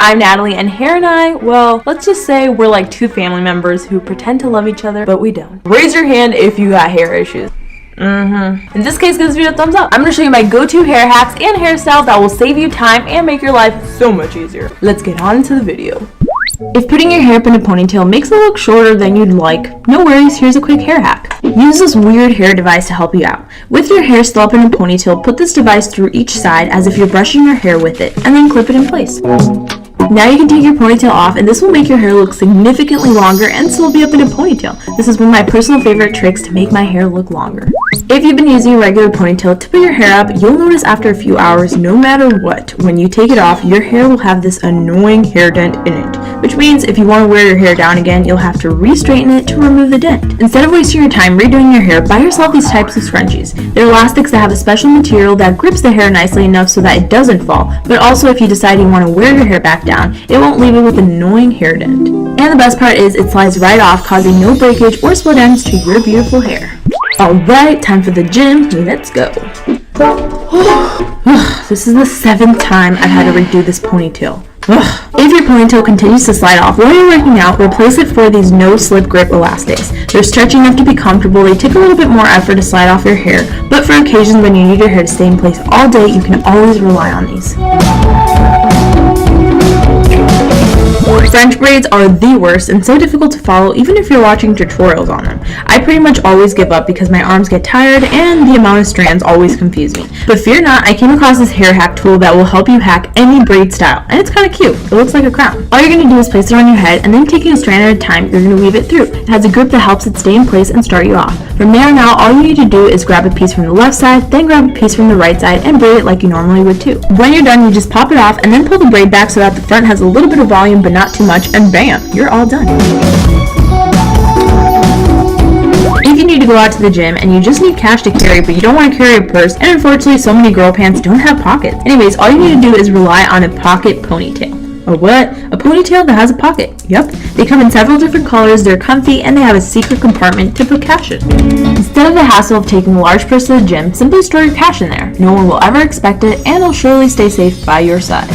I'm Natalie, and Hair and I, well, let's just say we're like two family members who pretend to love each other, but we don't. Raise your hand if you got hair issues. In this case, give this video a thumbs up. I'm going to show you my go-to hair hacks and hairstyles that will save you time and make your life so much easier. Let's get on into the video. If putting your hair up in a ponytail makes it look shorter than you'd like, no worries, here's a quick hair hack. Use this weird hair device to help you out. With your hair still up in a ponytail, put this device through each side as if you're brushing your hair with it, and then clip it in place. Now you can take your ponytail off, and this will make your hair look significantly longer and still be up in a ponytail. This is one of my personal favorite tricks to make my hair look longer. If you've been using a regular ponytail to put your hair up, you'll notice after a few hours, no matter what, when you take it off, your hair will have this annoying hair dent in it. Which means if you want to wear your hair down again, you'll have to re-straighten it to remove the dent. Instead of wasting your time redoing your hair, buy yourself these types of scrunchies. They're elastics that have a special material that grips the hair nicely enough so that it doesn't fall, but also if you decide you want to wear your hair back down, it won't leave it with an annoying hair dent. And the best part is it slides right off, causing no breakage or split ends to your beautiful hair. Alright, time for the gym. Let's go. This is the 7th time I've had to redo this ponytail. If your ponytail continues to slide off while you're working out, replace it for these no-slip grip elastics. They're stretchy enough to be comfortable, they take a little bit more effort to slide off your hair, but for occasions when you need your hair to stay in place all day, you can always rely on these. French braids are the worst and so difficult to follow even if you're watching tutorials on them. I pretty much always give up because my arms get tired and the amount of strands always confuse me. But fear not, I came across this hair hack tool that will help you hack any braid style, and it's kind of cute. It looks like a crown. All you're going to do is place it on your head, and then taking a strand at a time, you're going to weave it through. It has a grip that helps it stay in place and start you off. From there on out, all you need to do is grab a piece from the left side, then grab a piece from the right side, and braid it like you normally would too. When you're done, you just pop it off and then pull the braid back so that the front has a little bit of volume but not too much, and bam, you're all done. If you need to go out to the gym and you just need cash to carry but you don't want to carry a purse, and unfortunately so many girl pants don't have pockets. Anyways, all you need to do is rely on a pocket ponytail. A what? A ponytail that has a pocket. Yep. They come in several different colors, they're comfy, and they have a secret compartment to put cash in. Instead of the hassle of taking a large purse to the gym, simply store your cash in there. No one will ever expect it, and it'll surely stay safe by your side.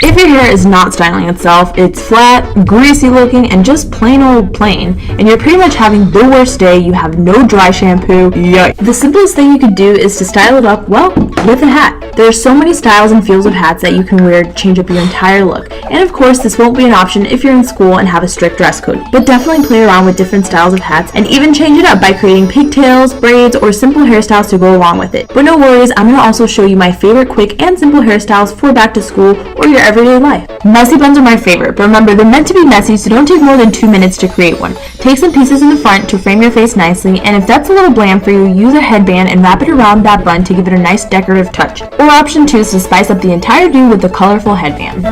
If your hair is not styling itself, it's flat, greasy looking, and just plain old plain, and you're pretty much having the worst day, you have no dry shampoo, yikes. The simplest thing you could do is to style it up, well, with a hat. There are so many styles and feels of hats that you can wear to change up your entire look. And of course, this won't be an option if you're in school and have a strict dress code. But definitely play around with different styles of hats and even change it up by creating pigtails, braids, or simple hairstyles to go along with it. But no worries, I'm going to also show you my favorite quick and simple hairstyles for back to school or your everyday life. Messy buns are my favorite, but remember, they're meant to be messy, so don't take more than 2 minutes to create one. Take some pieces in the front to frame your face nicely, and if that's a little bland for you, use a headband and wrap it around that bun to give it a nice decorative touch. Or option 2 is to spice up the entire do with a colorful headband.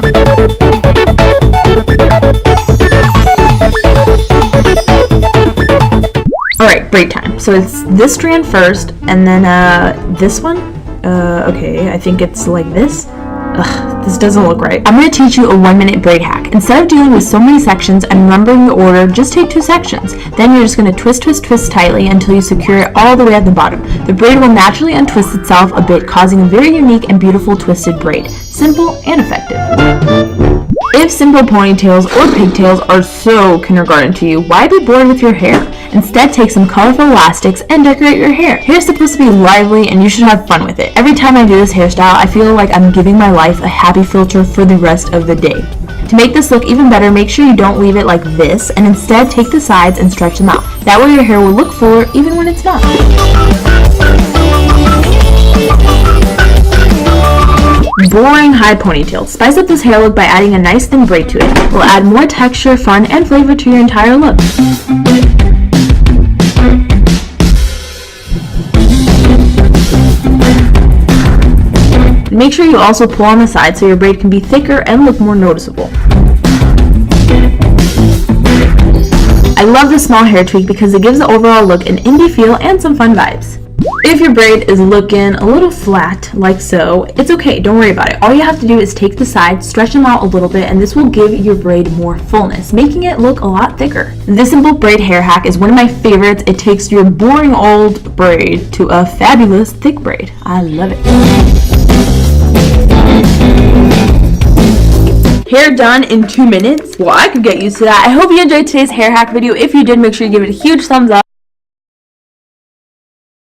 Alright, braid time. So it's this strand first, and then this one. Okay, I think it's like this. Ugh, this doesn't look right. I'm going to teach you a 1-minute braid hack. Instead of dealing with so many sections and remembering the order, just take 2 sections. Then you're just going to twist, twist, twist tightly until you secure it all the way at the bottom. The braid will naturally untwist itself a bit, causing a very unique and beautiful twisted braid. Simple and effective. If simple ponytails or pigtails are so kindergarten to you, why be bored with your hair? Instead, take some colorful elastics and decorate your hair. Hair's supposed to be lively and you should have fun with it. Every time I do this hairstyle, I feel like I'm giving my life a happy filter for the rest of the day. To make this look even better, make sure you don't leave it like this and instead take the sides and stretch them out. That way your hair will look fuller even when it's not. Boring high ponytail. Spice up this hair look by adding a nice thin braid to it. It will add more texture, fun, and flavor to your entire look. Make sure you also pull on the side so your braid can be thicker and look more noticeable. I love this small hair tweak because it gives the overall look an indie feel and some fun vibes. If your braid is looking a little flat, like so, it's okay, don't worry about it. All you have to do is take the sides, stretch them out a little bit, and this will give your braid more fullness, making it look a lot thicker. This simple braid hair hack is one of my favorites. It takes your boring old braid to a fabulous thick braid. I love it. Hair done in 2 minutes? Well, I could get used to that. I hope you enjoyed today's hair hack video. If you did, make sure you give it a huge thumbs up.